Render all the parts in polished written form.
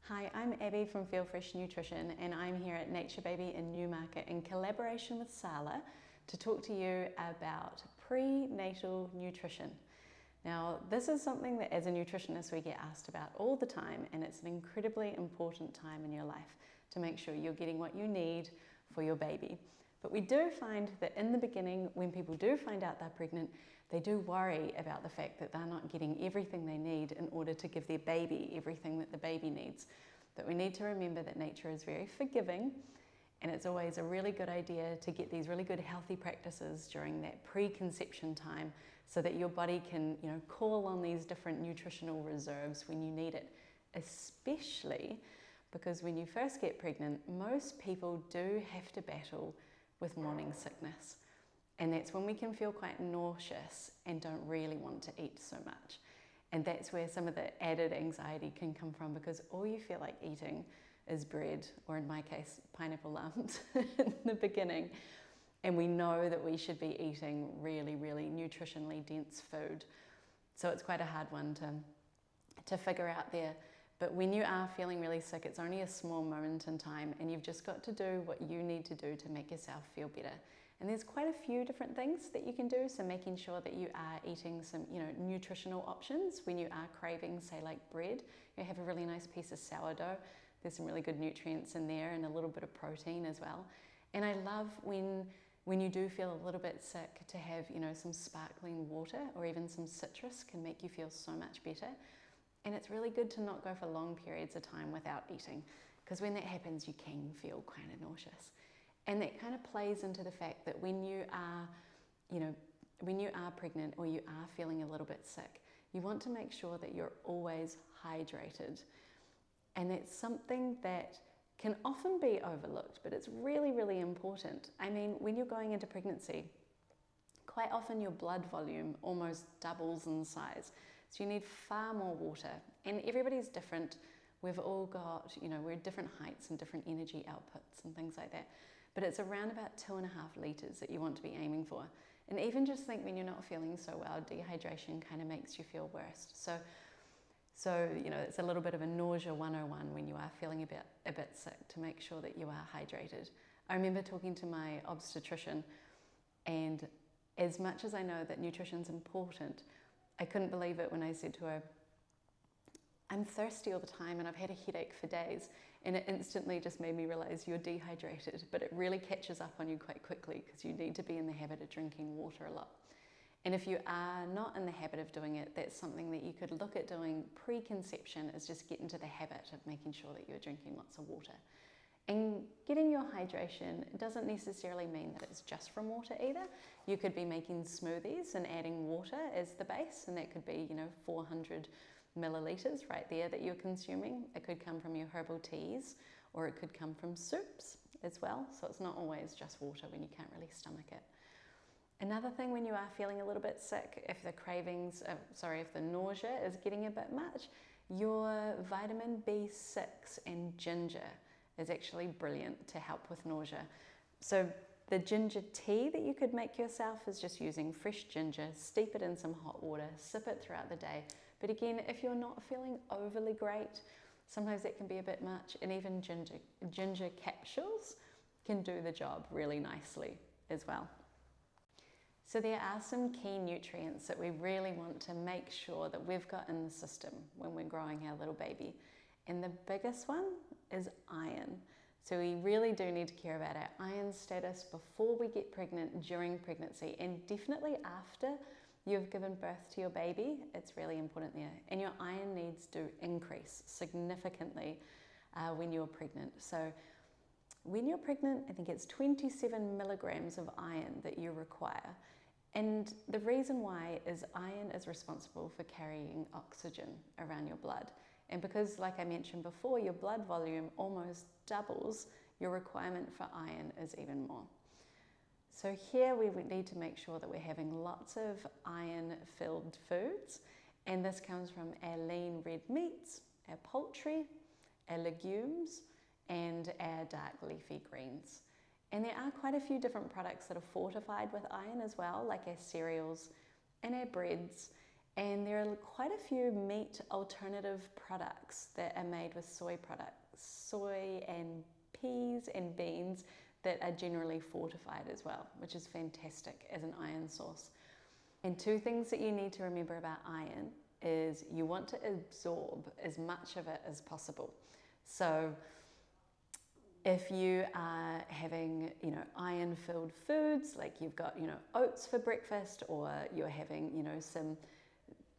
Hi, I'm Abby from Feel Fresh Nutrition, and I'm here at Nature Baby in Newmarket in collaboration with SALA to talk to you about prenatal nutrition. Now, this is something that as a nutritionist we get asked about all the time, and it's an incredibly important time in your life to make sure you're getting what you need for your baby. But we do find that in the beginning, when people do find out they're pregnant, they do worry about the fact that they're not getting everything they need in order to give their baby everything that the baby needs. But we need to remember that nature is very forgiving, and it's always a really good idea to get these really good healthy practices during that preconception time so that your body can, call on these different nutritional reserves when you need it, especially because when you first get pregnant, most people do have to battle with morning sickness. And that's when we can feel quite nauseous and don't really want to eat so much. And that's where some of the added anxiety can come from, because all you feel like eating is bread, or in my case, pineapple lumps in the beginning. And we know that we should be eating really, really nutritionally dense food. So it's quite a hard one to figure out there. But when you are feeling really sick, it's only a small moment in time, and you've just got to do what you need to do to make yourself feel better. And there's quite a few different things that you can do. So making sure that you are eating some, nutritional options when you are craving, say like bread. You have a really nice piece of sourdough. There's some really good nutrients in there and a little bit of protein as well. And I love when you do feel a little bit sick to have, some sparkling water or even some citrus can make you feel so much better. And it's really good to not go for long periods of time without eating, because when that happens, you can feel kind of nauseous. And that kind of plays into the fact that when you are pregnant or you are feeling a little bit sick, you want to make sure that you're always hydrated. And that's something that can often be overlooked, but it's really, really important. I mean, when you're going into pregnancy, quite often your blood volume almost doubles in size. So you need far more water, and everybody's different. We've all got, we're at different heights and different energy outputs and things like that. But it's around about 2.5 litres that you want to be aiming for. And even just think when you're not feeling so well, dehydration kind of makes you feel worse. So it's a little bit of a nausea 101 when you are feeling a bit sick, to make sure that you are hydrated. I remember talking to my obstetrician, and as much as I know that nutrition's important, I couldn't believe it when I said to her, I'm thirsty all the time and I've had a headache for days. And it instantly just made me realize you're dehydrated, but it really catches up on you quite quickly, because you need to be in the habit of drinking water a lot. And if you are not in the habit of doing it, that's something that you could look at doing preconception, is just get into the habit of making sure that you're drinking lots of water. And getting your hydration doesn't necessarily mean that it's just from water either. You could be making smoothies and adding water as the base, and that could be, 400 millilitres right there that you're consuming. It could come from your herbal teas, or it could come from soups as well. So it's not always just water when you can't really stomach it. Another thing, when you are feeling a little bit sick, if the nausea is getting a bit much, your vitamin B6 and ginger is actually brilliant to help with nausea. So the ginger tea that you could make yourself is just using fresh ginger, steep it in some hot water, sip it throughout the day. But again, if you're not feeling overly great, sometimes that can be a bit much, and even ginger capsules can do the job really nicely as well. So there are some key nutrients that we really want to make sure that we've got in the system when we're growing our little baby. And the biggest one is iron. So we really do need to care about our iron status before we get pregnant, during pregnancy, and definitely after you've given birth to your baby. It's really important there. And your iron needs do increase significantly when you're pregnant. So when you're pregnant, I think it's 27 milligrams of iron that you require. And the reason why is iron is responsible for carrying oxygen around your blood. And because, like I mentioned before, your blood volume almost doubles, your requirement for iron is even more. So here we would need to make sure that we're having lots of iron-filled foods, and this comes from our lean red meats, our poultry, our legumes, and our dark leafy greens. And there are quite a few different products that are fortified with iron as well, like our cereals and our breads And there are quite a few meat alternative products that are made with soy and peas and beans that are generally fortified as well, which is fantastic as an iron source. And two things that you need to remember about iron is you want to absorb as much of it as possible. So if you are having, iron-filled foods, like you've got, oats for breakfast, or you're having, some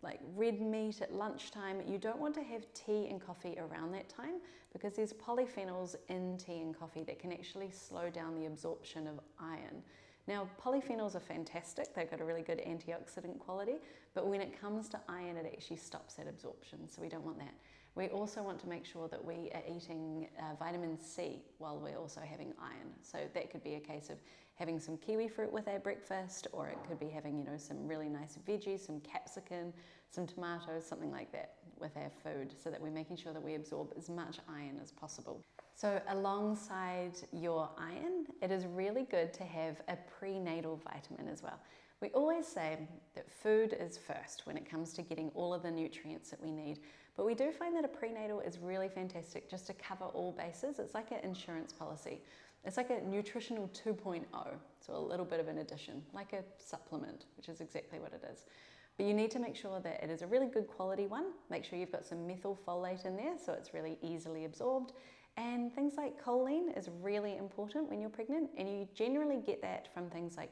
like red meat at lunchtime, you don't want to have tea and coffee around that time, because there's polyphenols in tea and coffee that can actually slow down the absorption of iron. Now, polyphenols are fantastic. They've got a really good antioxidant quality, but when it comes to iron, it actually stops that absorption, so we don't want that. We also want to make sure that we are eating vitamin C while we're also having iron. So that could be a case of having some kiwi fruit with our breakfast, or it could be having, some really nice veggies, some capsicum, some tomatoes, something like that with our food, so that we're making sure that we absorb as much iron as possible. So alongside your iron, it is really good to have a prenatal vitamin as well. We always say that food is first when it comes to getting all of the nutrients that we need, but we do find that a prenatal is really fantastic just to cover all bases. It's like an insurance policy. It's like a nutritional 2.0, so a little bit of an addition, like a supplement, which is exactly what it is. But you need to make sure that it is a really good quality one. Make sure you've got some methylfolate in there so it's really easily absorbed. And things like choline is really important when you're pregnant, and you generally get that from things like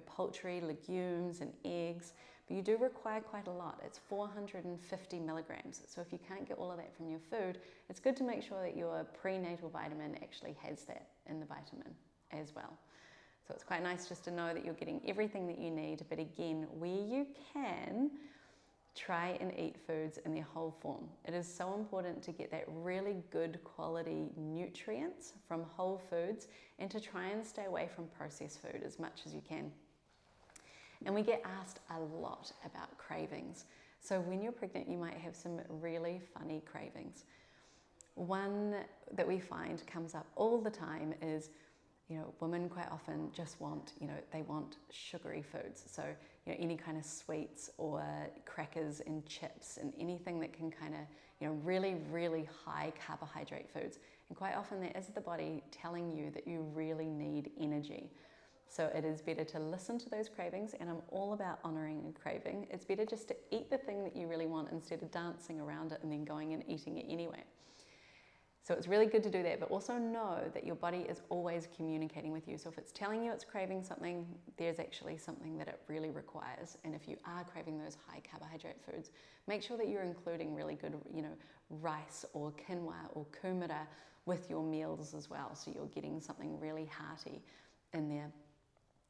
poultry, legumes, and eggs, but you do require quite a lot. It's 450 milligrams. So if you can't get all of that from your food, it's good to make sure that your prenatal vitamin actually has that in the vitamin as well. So it's quite nice just to know that you're getting everything that you need, but again, where you can, try and eat foods in their whole form. It is so important to get that really good quality nutrients from whole foods, and to try and stay away from processed food as much as you can. And we get asked a lot about cravings. So when you're pregnant, you might have some really funny cravings. One that we find comes up all the time is, women quite often just want, they want sugary foods. So, any kind of sweets or crackers and chips and anything that can kind of, really, really high carbohydrate foods. And quite often that is the body telling you that you really need energy. So it is better to listen to those cravings, and I'm all about honoring a craving. It's better just to eat the thing that you really want instead of dancing around it and then going and eating it anyway. So it's really good to do that, but also know that your body is always communicating with you. So if it's telling you it's craving something, there's actually something that it really requires. And if you are craving those high carbohydrate foods, make sure that you're including really good, rice or quinoa or kumara with your meals as well. So you're getting something really hearty in there.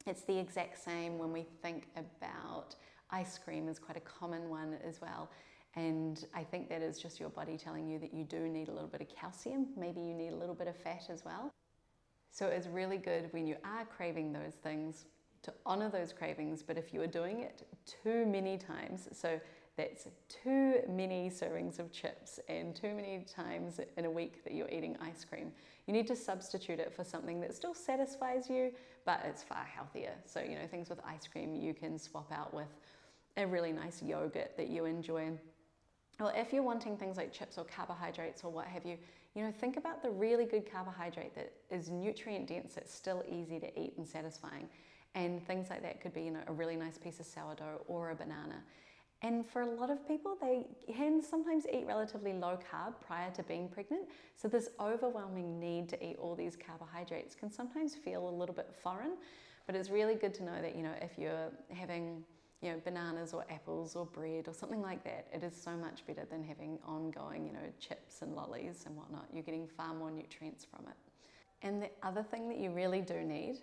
It's the exact same when we think about ice cream is quite a common one as well. And I think that is just your body telling you that you do need a little bit of calcium. Maybe you need a little bit of fat as well. So it's really good when you are craving those things to honor those cravings, but if you are doing it too many times, so that's too many servings of chips and too many times in a week that you're eating ice cream, you need to substitute it for something that still satisfies you, but it's far healthier. So, things with ice cream you can swap out with a really nice yogurt that you enjoy. Or if you're wanting things like chips or carbohydrates or what have you, think about the really good carbohydrate that is nutrient dense, that's still easy to eat and satisfying. And things like that could be, a really nice piece of sourdough or a banana. And for a lot of people, they can sometimes eat relatively low carb prior to being pregnant. So this overwhelming need to eat all these carbohydrates can sometimes feel a little bit foreign, but it's really good to know that, if you're having bananas or apples or bread or something like that, it is so much better than having ongoing, chips and lollies and whatnot. You're getting far more nutrients from it. And the other thing that you really do need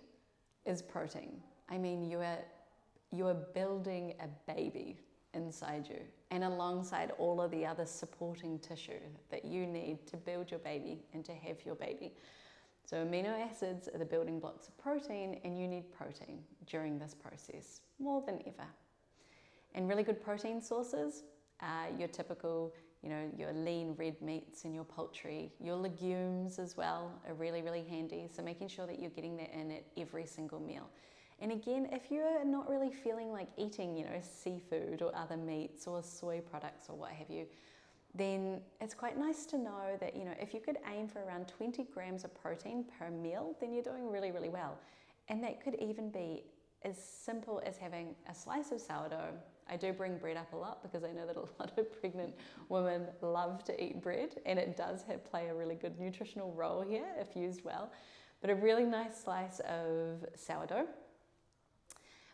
is protein. I mean, you are building a baby inside you, and alongside all of the other supporting tissue that you need to build your baby and to have your baby. So amino acids are the building blocks of protein, and you need protein during this process more than ever. And really good protein sources are your typical, your lean red meats and your poultry. Your legumes as well are really, really handy. So making sure that you're getting that in at every single meal. And again, if you're not really feeling like eating, seafood or other meats or soy products or what have you, then it's quite nice to know that, if you could aim for around 20 grams of protein per meal, then you're doing really, really well. And that could even be as simple as having a slice of sourdough. I do bring bread up a lot because I know that a lot of pregnant women love to eat bread, and it does play a really good nutritional role here if used well. But a really nice slice of sourdough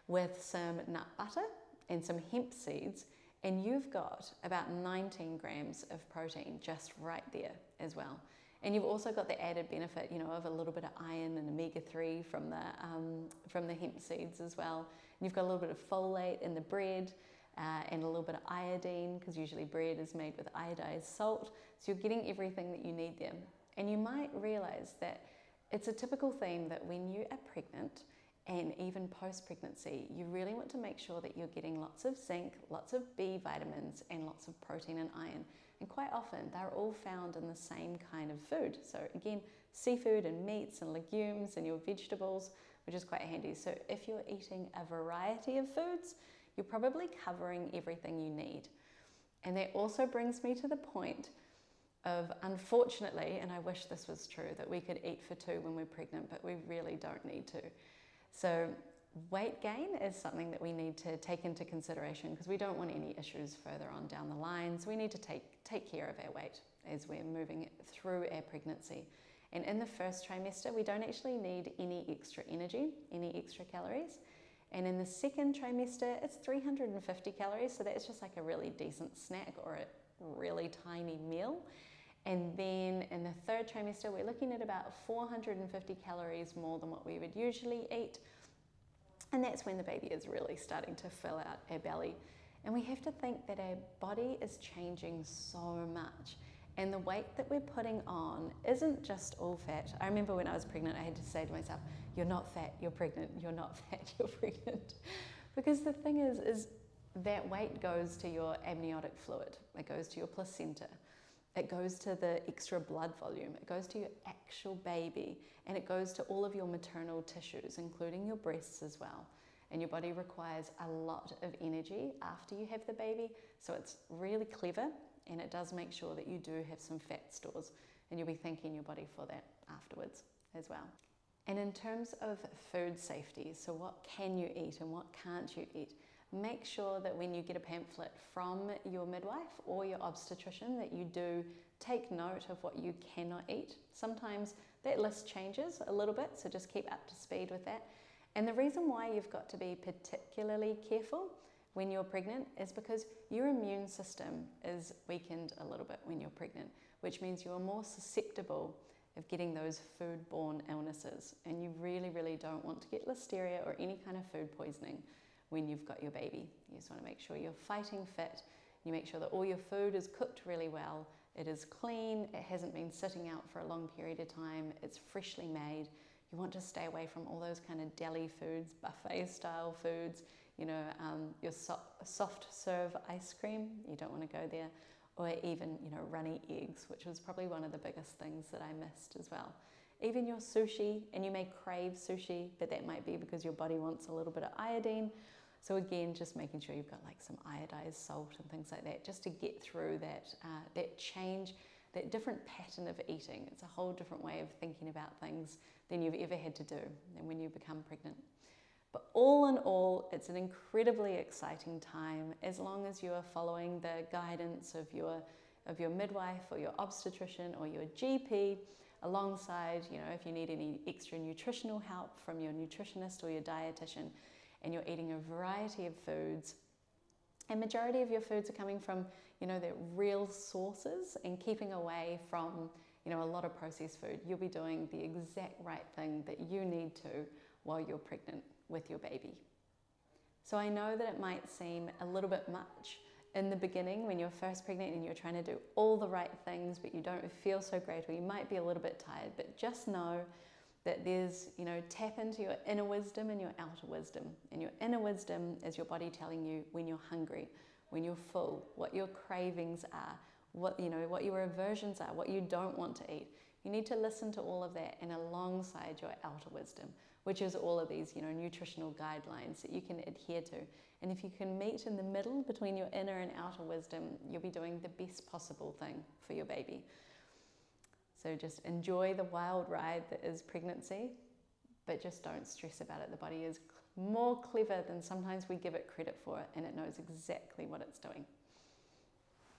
with some nut butter and some hemp seeds, and you've got about 19 grams of protein just right there as well. And you've also got the added benefit, of a little bit of iron and omega-3 from the hemp seeds as well. And you've got a little bit of folate in the bread and a little bit of iodine, because usually bread is made with iodized salt. So you're getting everything that you need there. And you might realize that it's a typical theme that when you are pregnant and even post-pregnancy, you really want to make sure that you're getting lots of zinc, lots of B vitamins, and lots of protein and iron. And quite often, they're all found in the same kind of food. So again, seafood and meats and legumes and your vegetables, which is quite handy. So if you're eating a variety of foods, you're probably covering everything you need. And that also brings me to the point of, unfortunately, and I wish this was true, that we could eat for two when we're pregnant, but we really don't need to. So weight gain is something that we need to take into consideration, because we don't want any issues further on down the line. So we need to take care of our weight as we're moving through our pregnancy. And in the first trimester, we don't actually need any extra energy, any extra calories. And in the second trimester, it's 350 calories. So that's just like a really decent snack or a really tiny meal. And then in the third trimester, we're looking at about 450 calories more than what we would usually eat. And that's when the baby is really starting to fill out our belly. And we have to think that our body is changing so much. And the weight that we're putting on isn't just all fat. I remember when I was pregnant, I had to say to myself, you're not fat, you're pregnant. You're not fat, you're pregnant. Because the thing is that weight goes to your amniotic fluid. It goes to your placenta. It goes to the extra blood volume. It goes to your actual baby. And it goes to all of your maternal tissues, including your breasts as well. And your body requires a lot of energy after you have the baby. So it's really clever, and it does make sure that you do have some fat stores, and you'll be thanking your body for that afterwards as well. And in terms of food safety, so what can you eat and what can't you eat? Make sure that when you get a pamphlet from your midwife or your obstetrician that you do take note of what you cannot eat. Sometimes that list changes a little bit, so just keep up to speed with that. And the reason why you've got to be particularly careful when you're pregnant is because your immune system is weakened a little bit when you're pregnant, which means you're more susceptible of getting those foodborne illnesses. And you really, really don't want to get listeria or any kind of food poisoning when you've got your baby. You just want to make sure you're fighting fit. You make sure that all your food is cooked really well. It is clean. It hasn't been sitting out for a long period of time. It's freshly made. You want to stay away from all those kind of deli foods, buffet style foods, your soft serve ice cream. You don't want to go there. Or even, runny eggs, which was probably one of the biggest things that I missed as well. Even your sushi, and you may crave sushi, but that might be because your body wants a little bit of iodine. So again, just making sure you've got like some iodized salt and things like that, just to get through that change, that different pattern of eating. It's a whole different way of thinking about things than you've ever had to do and when you become pregnant. But all in all, it's an incredibly exciting time as long as you are following the guidance of your midwife or your obstetrician or your GP, alongside, if you need any extra nutritional help from your nutritionist or your dietitian, and you're eating a variety of foods. And majority of your foods are coming from, the real sources, and keeping away from, a lot of processed food. You'll be doing the exact right thing that you need to while you're pregnant with your baby. So I know that it might seem a little bit much in the beginning when you're first pregnant and you're trying to do all the right things, but you don't feel so great, or you might be a little bit tired, but just know that there's, tap into your inner wisdom and your outer wisdom. And your inner wisdom is your body telling you when you're hungry, when you're full, what your cravings are, what your aversions are, what you don't want to eat. You need to listen to all of that, and alongside your outer wisdom, which is all of these, nutritional guidelines that you can adhere to. And if you can meet in the middle between your inner and outer wisdom, you'll be doing the best possible thing for your baby. So just enjoy the wild ride that is pregnancy, but just don't stress about it. The body is more clever than sometimes we give it credit for, and it knows exactly what it's doing.